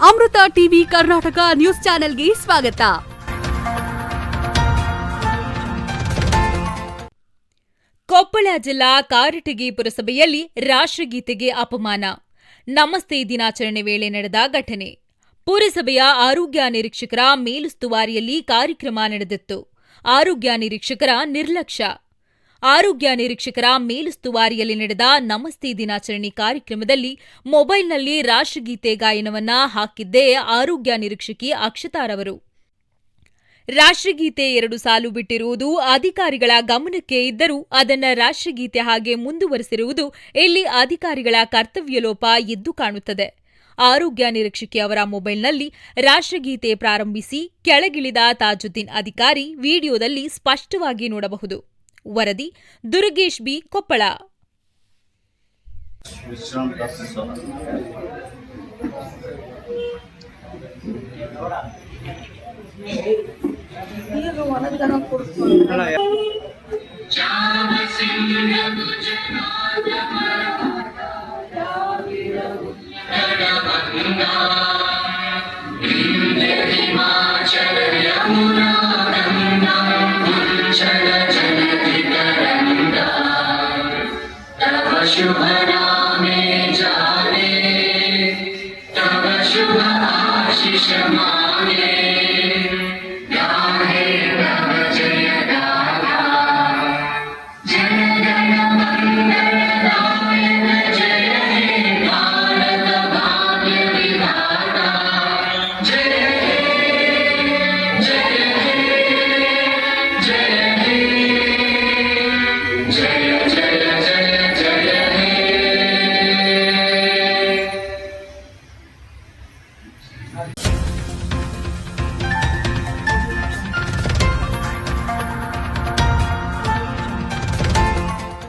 ಅಮೃತ TV Karnataka news ಚಾನೆಲ್ಗೆ ಸ್ವಾಗತ. ಕೊಪ್ಪಳ ಜಿಲ್ಲಾ ಕಾರಟಗಿ ಪುರಸಭೆಯಲ್ಲಿ ರಾಷ್ಟ್ರಗೀತೆಗೆ ಅಪಮಾನ. ನಮಸ್ತೆ ದಿನಾಚರಣೆ ವೇಳೆ ನಡೆದ ಘಟನೆ. ಪುರಸಭೆಯ ಆರೋಗ್ಯ ನಿರೀಕ್ಷಕರ ಮೇಲುಸ್ತುವಾರಿಯಲ್ಲಿ ಕಾರ್ಯಕ್ರಮ ನಡೆದಿತ್ತು. ಆರೋಗ್ಯ ನಿರೀಕ್ಷಕರ ನಿರ್ಲಕ್ಷ್ಯ. ಆರೋಗ್ಯ ನಿರೀಕ್ಷಕರ ಮೇಲುಸ್ತುವಾರಿಯಲ್ಲಿ ನಡೆದ ನಮಸ್ತೆ ದಿನಾಚರಣೆ ಕಾರ್ಯಕ್ರಮದಲ್ಲಿ ಮೊಬೈಲ್ನಲ್ಲಿ ರಾಷ್ಟ್ರಗೀತೆ ಗಾಯನವನ್ನ ಹಾಕಿದ್ದೇ ಆರೋಗ್ಯ ನಿರೀಕ್ಷಕಿ ಅಕ್ಷತಾರವರು. ರಾಷ್ಟ್ರಗೀತೆ 2 ಸಾಲು ಬಿಟ್ಟಿರುವುದು ಅಧಿಕಾರಿಗಳ ಗಮನಕ್ಕೆ ಇದ್ದರೂ ಅದನ್ನ ರಾಷ್ಟ್ರಗೀತೆ ಹಾಗೆ ಮುಂದುವರೆಸಿರುವುದು ಇಲ್ಲಿ ಅಧಿಕಾರಿಗಳ ಕರ್ತವ್ಯ ಲೋಪ ಎದ್ದು ಕಾಣುತ್ತದೆ. ಆರೋಗ್ಯ ನಿರೀಕ್ಷಕಿ ಅವರ ಮೊಬೈಲ್ನಲ್ಲಿ ರಾಷ್ಟ್ರಗೀತೆ ಪ್ರಾರಂಭಿಸಿ ಕೆಳಗಿಳಿದ ತಾಜುದ್ದೀನ್ ಅಧಿಕಾರಿ ವಿಡಿಯೋದಲ್ಲಿ ಸ್ಪಷ್ಟವಾಗಿ ನೋಡಬಹುದು. ವರದಿ ದುರ್ಗೇಶ್ ಬಿ, ಕೊಪ್ಪಳ. शुभ नामे जाने तब शुभ आशीष मांगे गाहे तब जय गाथा जन गण मंगल नायक जय हे भारत भाग्य विधाता जय हे जय हे जय हे जय जय जय